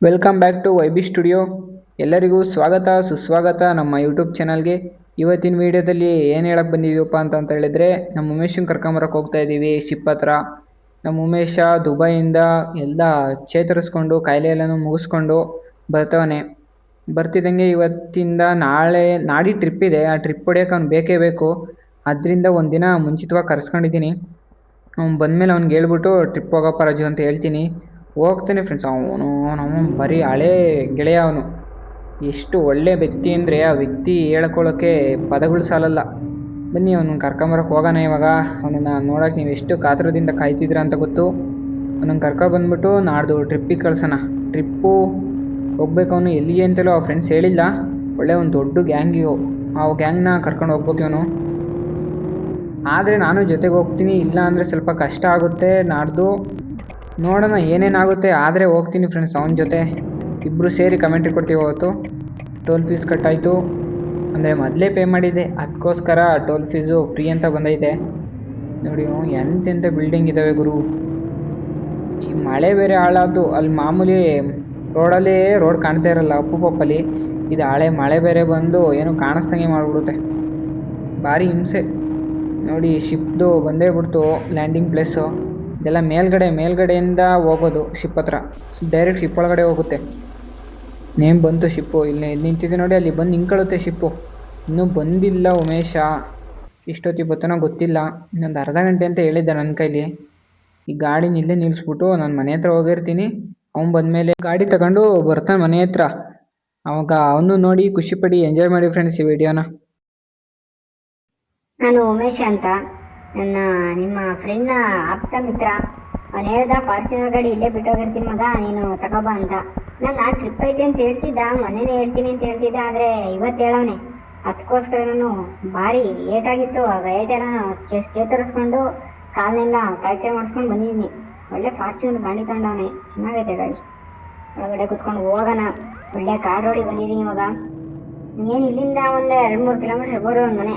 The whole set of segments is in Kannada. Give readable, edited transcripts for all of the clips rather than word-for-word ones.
Welcome back to YB studio. ಎಲ್ಲರಿಗೂ ಸ್ವಾಗತ ಸುಸ್ವಾಗತ ನಮ್ಮ ಯೂಟ್ಯೂಬ್ ಚಾನಲ್ಗೆ. ಇವತ್ತಿನ ವಿಡಿಯೋದಲ್ಲಿ ಏನು ಹೇಳಕ್ಕೆ ಬಂದಿದ್ದೀವಪ್ಪ ಅಂತ ಹೇಳಿದರೆ, ನಮ್ಮ ಉಮೇಶನ್ ಕರ್ಕೊಂಬರಕ್ಕೆ ಹೋಗ್ತಾ ಇದ್ದೀವಿ ಶಿಪ್ ಹತ್ರ. ನಮ್ಮ ಉಮೇಶ ದುಬೈಯಿಂದ ಎಲ್ಲ ಚೇತರಿಸ್ಕೊಂಡು ಕಾಯಿಲೆ ಎಲ್ಲನೂ ಮುಗಿಸ್ಕೊಂಡು ಬರ್ತಾವನೆ. ಬರ್ತಿದ್ದಂಗೆ ಇವತ್ತಿಂದ ನಾಡಿ ಟ್ರಿಪ್ ಇದೆ. ಆ ಟ್ರಿಪ್ ಹೊಡಿಯೋಕೆ ಅವ್ನು ಬೇಕೇ ಬೇಕು. ಅದರಿಂದ ಒಂದಿನ ಮುಂಚಿತವಾಗಿ ಕರ್ಸ್ಕೊಂಡಿದ್ದೀನಿ. ಅವ್ನು ಬಂದಮೇಲೆ ಅವ್ನಿಗೆ ಹೇಳ್ಬಿಟ್ಟು ಟ್ರಿಪ್ ಹೋಗಪ್ಪ ರಾಜು ಅಂತ ಹೇಳ್ತೀನಿ. ಹೋಗ್ತಾನೆ ಫ್ರೆಂಡ್ಸ್. ಅವನು ಬರೀ ಹಳೇ ಗೆಳೆಯ. ಅವನು ಎಷ್ಟು ಒಳ್ಳೆ ವ್ಯಕ್ತಿ ಅಂದರೆ ಆ ವ್ಯಕ್ತಿ ಹೇಳ್ಕೊಳ್ಳೋಕ್ಕೆ ಪದಗಳು ಸಾಲಲ್ಲ. ಬನ್ನಿ ಅವನು ಕರ್ಕೊಂಬರಕ್ಕೆ ಹೋಗೋಣ ಇವಾಗ. ಅವನನ್ನು ನೋಡೋಕೆ ನೀವು ಎಷ್ಟು ಕಾತರದಿಂದ ಕಾಯ್ತಿದ್ದೀರಾ ಅಂತ ಗೊತ್ತು. ಅವನನ್ನು ಕರ್ಕೊಬಂದ್ಬಿಟ್ಟು ನಾಡ್ದು ಟ್ರಿಪ್ಪಿಗೆ ಕಳ್ಸೋಣ. ಟ್ರಿಪ್ಪು ಹೋಗ್ಬೇಕು. ಅವನು ಎಲ್ಲಿಗೆ ಅಂತಲೂ ಆ ಫ್ರೆಂಡ್ಸ್ ಹೇಳಿಲ್ಲ. ಒಳ್ಳೆ ಒಂದು ದೊಡ್ಡ ಗ್ಯಾಂಗಿಗೆ ಆ ಗ್ಯಾಂಗ್ನ ಕರ್ಕೊಂಡು ಹೋಗ್ಬೇಕು ಇವನು. ಆದರೆ ನಾನು ಜೊತೆಗೆ ಹೋಗ್ತೀನಿ, ಇಲ್ಲ ಅಂದರೆ ಸ್ವಲ್ಪ ಕಷ್ಟ ಆಗುತ್ತೆ. ನಾಡ್ದು ನೋಡೋಣ ಏನೇನಾಗುತ್ತೆ. ಆದರೆ ಹೋಗ್ತೀನಿ ಫ್ರೆಂಡ್ಸ್ ಅವನ ಜೊತೆ. ಇಬ್ಬರು ಸೇರಿ ಕಮೆಂಟ್ರಿ ಕೊಡ್ತೀವಿ. ಅವತ್ತು ಟೋಲ್ ಫೀಸ್ ಕಟ್ಟಾಯಿತು. ಅಂದರೆ ಮೊದಲೇ ಪೇ ಮಾಡಿದ್ದೆ, ಅದಕ್ಕೋಸ್ಕರ ಟೋಲ್ ಫೀಸು ಫ್ರೀ ಅಂತ ಬಂದೈತೆ. ನೋಡಿ ಎಂತೆಂಥ ಬಿಲ್ಡಿಂಗ್ ಇದ್ದಾವೆ ಗುರು. ಈ ಮಳೆ ಬೇರೆ ಹಾಳಾದ್ದು. ಅಲ್ಲಿ ಮಾಮೂಲಿ ರೋಡಲ್ಲಿ ರೋಡ್ ಕಾಣ್ತಾ ಇರಲ್ಲ ಅಪ್ಪುಪಪ್ಪಲ್ಲಿ. ಇದು ಹಳೆ ಮಳೆ ಬೇರೆ ಬಂದು ಏನೋ ಕಾಣಿಸ್ದಂಗೆ ಮಾಡಿಬಿಡುತ್ತೆ. ಭಾರಿ ಹಿಂಸೆ. ನೋಡಿ ಶಿಪ್ದು ಬಂದೇ ಬಿಡ್ತು ಲ್ಯಾಂಡಿಂಗ್ ಪ್ಲೇಸು. ಇದೆಲ್ಲ ಮೇಲ್ಗಡೆಯಿಂದ ಹೋಗೋದು ಶಿಪ್ ಹತ್ರ. ಡೈರೆಕ್ಟ್ ಶಿಪ್ ಒಳಗಡೆ ಹೋಗುತ್ತೆ. ನೇಮ್ ಬಂತು ಶಿಪ್ಪು. ಇಲ್ಲಿ ನಿಂತಿದೆ ನೋಡಿ, ಅಲ್ಲಿ ಬಂದು ನಿಂತ್ಕೊಳ್ಳುತ್ತೆ ಶಿಪ್ಪು. ಇನ್ನೂ ಬಂದಿಲ್ಲ ಉಮೇಶ. ಇಷ್ಟೊತ್ತಿಗೆ ಬರ್ತಾನೋ ಗೊತ್ತಿಲ್ಲ. ಇನ್ನೊಂದು ಅರ್ಧ ಗಂಟೆ ಅಂತ ಹೇಳಿದ್ದ ನನ್ನ ಕೈಲಿ. ಈ ಗಾಡಿನ ಇಲ್ಲೇ ನಿಲ್ಲಿಸ್ಬಿಟ್ಟು ನಾನು ಮನೆ ಹತ್ರ ಹೋಗಿರ್ತೀನಿ. ಅವ್ನು ಬಂದಮೇಲೆ ಗಾಡಿ ತಗೊಂಡು ಬರ್ತಾನೆ ಮನೆ ಹತ್ರ. ಅವಾಗ ಅವನು ನೋಡಿ ಖುಷಿಪಡಿ ಎಂಜಾಯ್ ಮಾಡಿ ಫ್ರೆಂಡ್ಸ್ ಈ ವಿಡಿಯೋನ. ನಾನು ಉಮೇಶ್ ಅಂತ, ನಿಮ್ಮ ಫ್ರೆಂಡ್ನ ಆಪ್ತ ಮಿತ್ರ. ಅವನು ಹೇಳ್ದ ಫಾರ್ಚುನರ್ ಗಾಡಿ ಇಲ್ಲೇ ಬಿಟ್ಟೋಗಿರ್ತೀನಿ ಮಗ, ನೀನು ತಗೋಬಾ ಅಂತ. ನಾನು ಟ್ರಿಪ್ ಐತೆ ಅಂತ ಹೇಳ್ತಿದ್ದ, ಮನೇನೆ ಹೇಳ್ತೀನಿ ಅಂತ ಹೇಳ್ತಿದ್ದ. ಆದರೆ ಇವತ್ತು ಹೇಳವನೆ. ಅದಕ್ಕೋಸ್ಕರ ನಾನು ಭಾರಿ ಏಟಾಗಿತ್ತು. ಆಗ ಏಟೆಲ್ಲ ಚೇತರಿಸ್ಕೊಂಡು ಕಾಲನ್ನೆಲ್ಲ ಫ್ರ್ಯಾಕ್ಚರ್ ಮಾಡಿಸ್ಕೊಂಡು ಬಂದಿದ್ದೀನಿ. ಒಳ್ಳೆ ಫಾರ್ಚುನರ್ ಗಾಡಿ ತಗೊಂಡವನೆ, ಚೆನ್ನಾಗೈತೆ ಗಾಡಿ. ಒಳಗಡೆ ಕುತ್ಕೊಂಡು ಹೋಗೋಣ. ಒಳ್ಳೆ ಕಾರ್ ರೋಡಿಗೆ ಬಂದಿದ್ದೀನಿ ಇವಾಗ. ಏನು ಇಲ್ಲಿಂದ ಒಂದು 2-3 ಕಿಲೋಮೀಟರ್ ಇರ್ಬೋದು ಒಂದು ಮನೆ.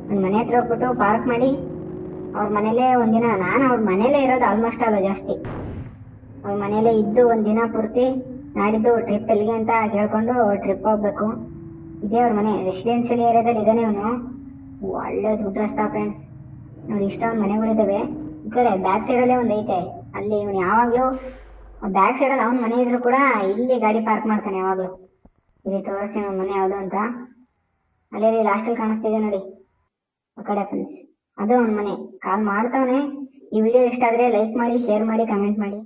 ಒಂದು ಮನೆ ಹತ್ರ ಹೋಗ್ಬಿಟ್ಟು ಪಾರ್ಕ್ ಮಾಡಿ ಅವ್ರ ಮನೇಲೇ ಒಂದಿನ, ನಾನು ಅವ್ರ ಮನೇಲೇ ಇರೋದು ಆಲ್ಮೋಸ್ಟ್ ಅಲ್ಲ ಜಾಸ್ತಿ. ಅವ್ರ ಮನೇಲೇ ಇದ್ದು ಒಂದಿನ ಪೂರ್ತಿ ನಾಡಿದ್ದು ಟ್ರಿಪ್ ಎಲ್ಲಿಗೆ ಅಂತ ಕೇಳ್ಕೊಂಡು ಟ್ರಿಪ್ ಹೋಗ್ಬೇಕು. ಇದೇ ಅವ್ರ ಮನೆ, ರೆಸಿಡೆನ್ಷಿಯಲ್ ಏರಿಯಾದಲ್ಲಿ ಇದ್ದಾನೆ ಅವನು. ಒಳ್ಳೆ ದುಡ್ಡಸ್ತ ಫ್ರೆಂಡ್ಸ್. ನೋಡಿ ಇಷ್ಟೊಂದು ಮನೆಗಳಿದ್ದಾವೆ. ಈ ಕಡೆ ಬ್ಯಾಕ್ ಸೈಡಲ್ಲೇ ಒಂದು ಐತೆ. ಅಲ್ಲಿ ಇವನು ಯಾವಾಗಲೂ ಬ್ಯಾಕ್ ಸೈಡಲ್ಲಿ ಅವ್ನ ಮನೆ ಇದ್ರು ಕೂಡ ಇಲ್ಲಿ ಗಾಡಿ ಪಾರ್ಕ್ ಮಾಡ್ತಾನೆ ಯಾವಾಗಲೂ. ಇಲ್ಲಿ ತೋರಿಸಿ ಅವ್ನ ಮನೆ ಯಾವುದು ಅಂತ. ಅಲ್ಲೇ ಲಾಸ್ಟಲ್ಲಿ ಕಾಣಿಸ್ತಿದೆ ನೋಡಿ ಆ ಕಡೆ ಫ್ರೆಂಡ್ಸ್, ಅದು ಅವನ ಮನೆ. ಕಾಲ್ ಮಾಡ್ತಾವನೆ. ಈ ವಿಡಿಯೋ ಇಷ್ಟ ಆದರೆ ಲೈಕ್ ಮಾಡಿ, ಶೇರ್ ಮಾಡಿ, ಕಮೆಂಟ್ ಮಾಡಿ.